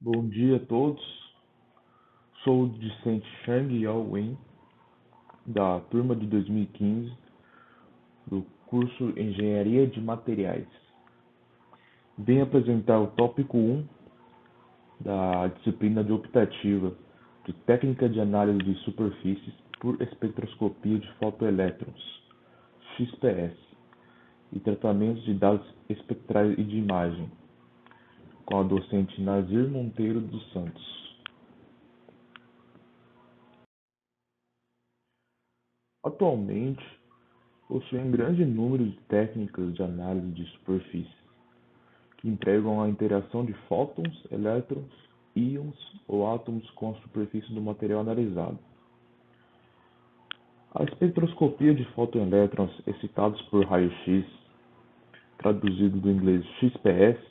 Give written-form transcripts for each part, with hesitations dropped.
Bom dia a todos. Sou o discente Shang Yao Wen, da turma de 2015, do curso Engenharia de Materiais. Venho apresentar o tópico 1 da disciplina de optativa de Técnica de Análise de Superfícies por Espectroscopia de Fotoelétrons, XPS, e Tratamentos de Dados Espectrais e de Imagem, com a docente Nazir Monteiro dos Santos. Atualmente, possuem grande número de técnicas de análise de superfície, que empregam a interação de fótons, elétrons, íons ou átomos com a superfície do material analisado. A espectroscopia de fotоelétrons excitados por raio-x, traduzido do inglês XPS,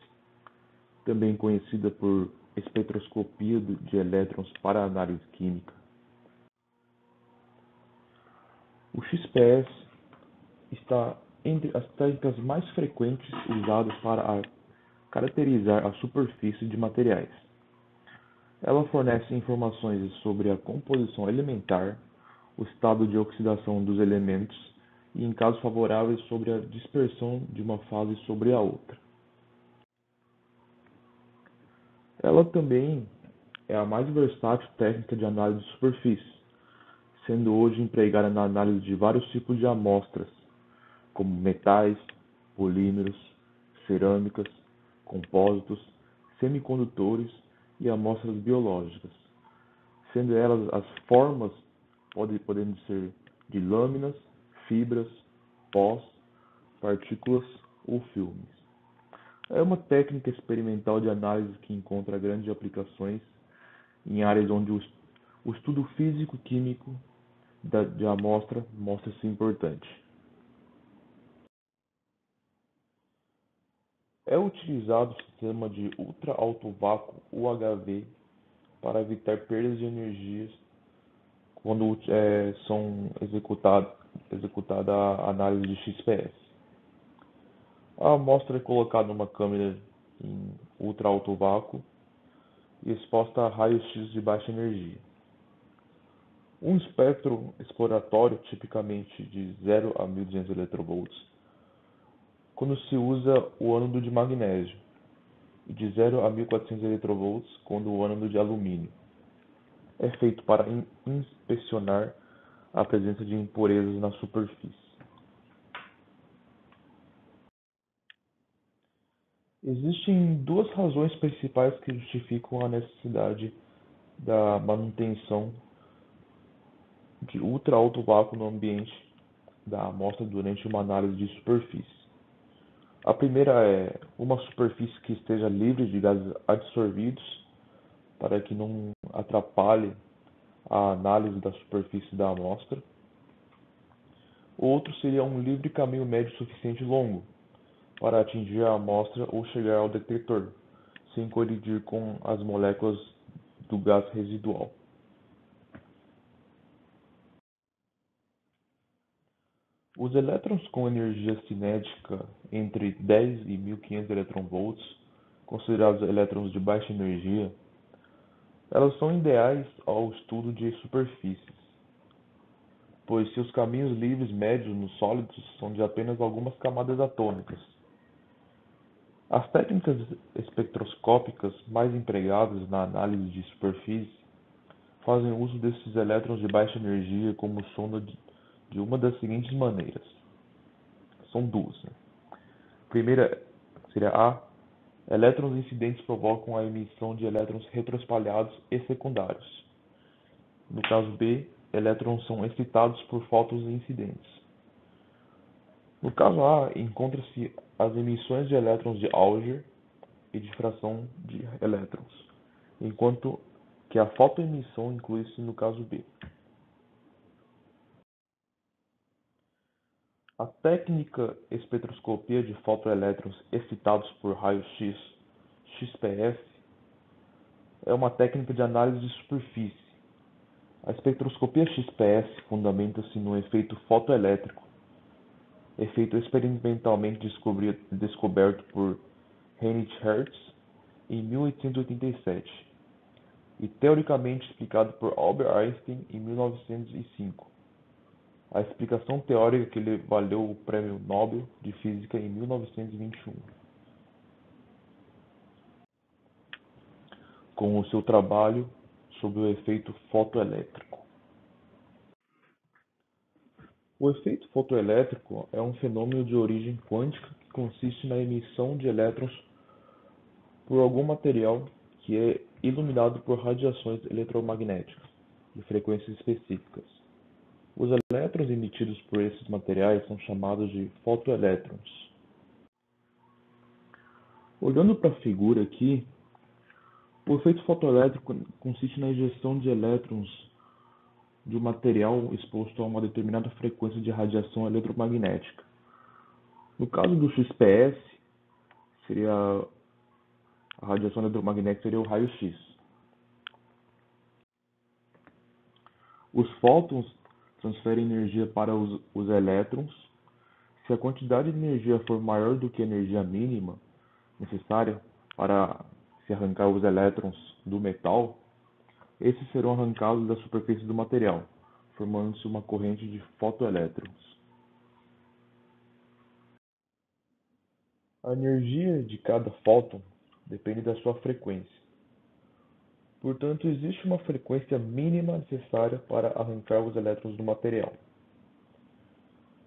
também conhecida por espectroscopia de elétrons para análise química. O XPS está entre as técnicas mais frequentes usadas para caracterizar a superfície de materiais. Ela fornece informações sobre a composição elementar, o estado de oxidação dos elementos e, em casos favoráveis, sobre a dispersão de uma fase sobre a outra. Ela também é a mais versátil técnica de análise de superfície, sendo hoje empregada na análise de vários tipos de amostras, como metais, polímeros, cerâmicas, compósitos, semicondutores e amostras biológicas, sendo elas as formas podendo ser de lâminas, fibras, pós, partículas ou filmes. É uma técnica experimental de análise que encontra grandes aplicações em áreas onde o estudo físico-químico de amostra mostra-se importante. É utilizado o sistema de ultra-alto vácuo UHV para evitar perdas de energias quando são executada a análise de XPS. A amostra é colocada numa câmara em ultra-alto vácuo e exposta a raios-x de baixa energia. Um espectro exploratório, tipicamente de 0 a 1200 eV, quando se usa o ânodo de magnésio, e de 0 a 1400 eV quando o ânodo de alumínio. É feito para inspecionar a presença de impurezas na superfície. Existem duas razões principais que justificam a necessidade da manutenção de ultra-alto vácuo no ambiente da amostra durante uma análise de superfície. A primeira é uma superfície que esteja livre de gases adsorvidos para que não atrapalhe a análise da superfície da amostra. O outro seria um livre caminho médio suficiente longo para atingir a amostra ou chegar ao detector, sem colidir com as moléculas do gás residual. Os elétrons com energia cinética entre 10 e 1500 eV, considerados elétrons de baixa energia, elas são ideais ao estudo de superfícies, pois seus caminhos livres médios nos sólidos são de apenas algumas camadas atômicas. As técnicas espectroscópicas mais empregadas na análise de superfície fazem uso desses elétrons de baixa energia como sonda de uma das seguintes maneiras. São duas. Primeira seria A. Elétrons incidentes provocam a emissão de elétrons retroespalhados e secundários. No caso B, elétrons são excitados por fótons incidentes. No caso A, encontra-se as emissões de elétrons de Auger e difração de elétrons, enquanto que a fotoemissão inclui-se no caso B. A técnica espectroscopia de fotoelétrons excitados por raio-x, XPS, é uma técnica de análise de superfície. A espectroscopia XPS fundamenta-se no efeito fotoelétrico, efeito experimentalmente descoberto por Heinrich Hertz em 1887 e teoricamente explicado por Albert Einstein em 1905. A explicação teórica que lhe valeu o Prêmio Nobel de Física em 1921, com o seu trabalho sobre o efeito fotoelétrico. O efeito fotoelétrico é um fenômeno de origem quântica que consiste na emissão de elétrons por algum material que é iluminado por radiações eletromagnéticas de frequências específicas. Os elétrons emitidos por esses materiais são chamados de fotoelétrons. Olhando para a figura aqui, o efeito fotoelétrico consiste na injeção de elétrons de um material exposto a uma determinada frequência de radiação eletromagnética. No caso do XPS, seria a radiação eletromagnética seria o raio-x. Os fótons transferem energia para os elétrons. Se a quantidade de energia for maior do que a energia mínima necessária para se arrancar os elétrons do metal, esses serão arrancados da superfície do material, formando-se uma corrente de fotoelétrons. A energia de cada fóton depende da sua frequência. Portanto, existe uma frequência mínima necessária para arrancar os elétrons do material.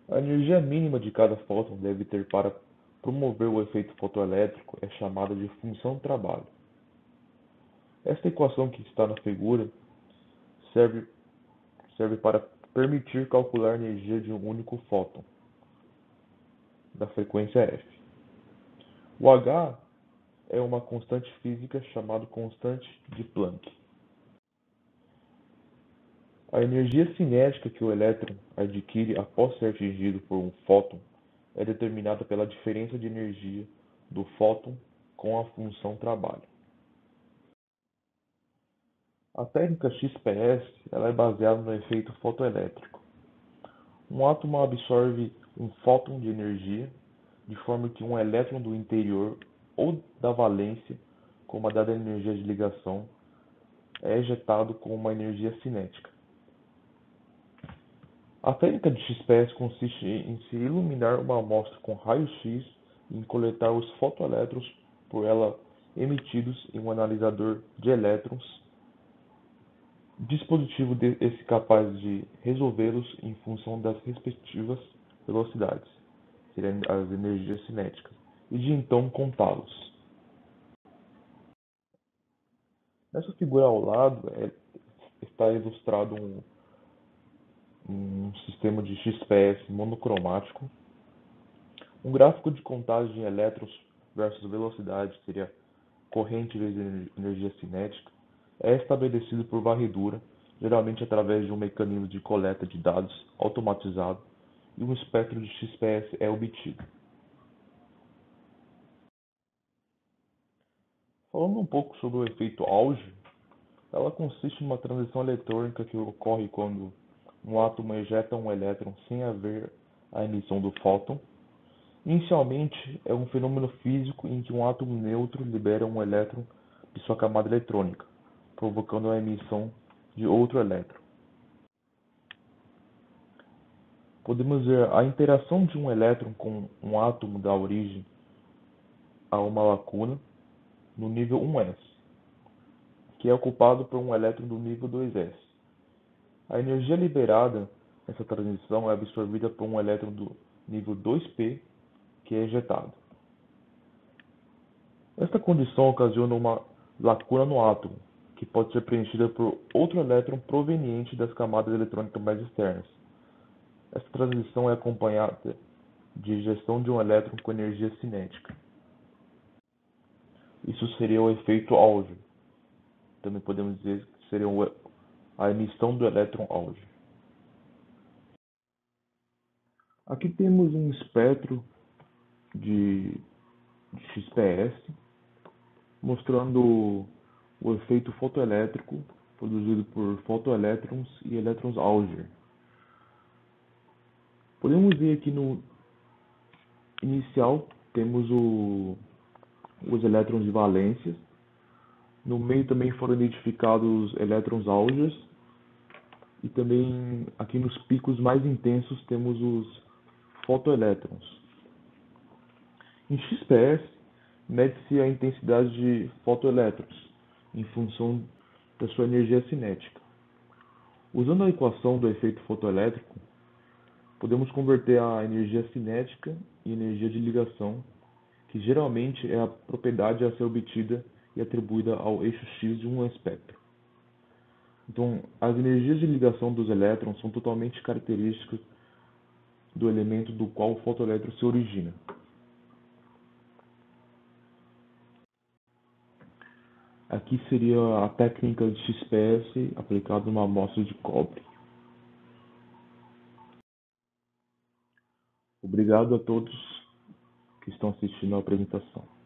A energia mínima de cada fóton deve ter para promover o efeito fotoelétrico é chamada de função trabalho. Esta equação que está na figura serve para permitir calcular a energia de um único fóton, da frequência f. O H é uma constante física chamada constante de Planck. A energia cinética que o elétron adquire após ser atingido por um fóton é determinada pela diferença de energia do fóton com a função trabalho. A técnica XPS ela é baseada no efeito fotoelétrico. Um átomo absorve um fóton de energia, de forma que um elétron do interior ou da valência, com uma dada energia de ligação, é ejetado com uma energia cinética. A técnica de XPS consiste em se iluminar uma amostra com raio-x e em coletar os fotoelétrons por ela emitidos em um analisador de elétrons, dispositivo esse capaz de resolvê-los em função das respectivas velocidades, seriam as energias cinéticas, e de então contá-los. Nessa figura ao lado está ilustrado um sistema de XPS monocromático. Um gráfico de contagem de elétrons versus velocidade, seria corrente vezes energia cinética, é estabelecido por varredura, geralmente através de um mecanismo de coleta de dados automatizado, e um espectro de XPS é obtido. Falando um pouco sobre o efeito auge, ela consiste numa transição eletrônica que ocorre quando um átomo ejeta um elétron sem haver a emissão do fóton. Inicialmente, é um fenômeno físico em que um átomo neutro libera um elétron de sua camada eletrônica, provocando a emissão de outro elétron. Podemos ver a interação de um elétron com um átomo dá origem a uma lacuna no nível 1s, que é ocupado por um elétron do nível 2s. A energia liberada nessa transição é absorvida por um elétron do nível 2p, que é ejetado. Esta condição ocasiona uma lacuna no átomo, que pode ser preenchida por outro elétron proveniente das camadas eletrônicas mais externas. Esta transição é acompanhada de ejeção de um elétron com energia cinética. Isso seria o efeito auge. Também podemos dizer que seria a emissão do elétron auge. Aqui temos um espectro de XPS mostrando o efeito fotoelétrico produzido por fotoelétrons e elétrons Auger. Podemos ver aqui no inicial temos os elétrons de valência, No meio também foram identificados elétrons álgeas e também aqui nos picos mais intensos temos os fotoelétrons. Em XPS, mede-se a intensidade de fotoelétrons em função da sua energia cinética. Usando a equação do efeito fotoelétrico, podemos converter a energia cinética em energia de ligação, que geralmente é a propriedade a ser obtida e atribuída ao eixo X de um espectro. Então, as energias de ligação dos elétrons são totalmente características do elemento do qual o fotoelétron se origina. Aqui seria a técnica de XPS aplicada numa amostra de cobre. Obrigado a todos que estão assistindo à apresentação.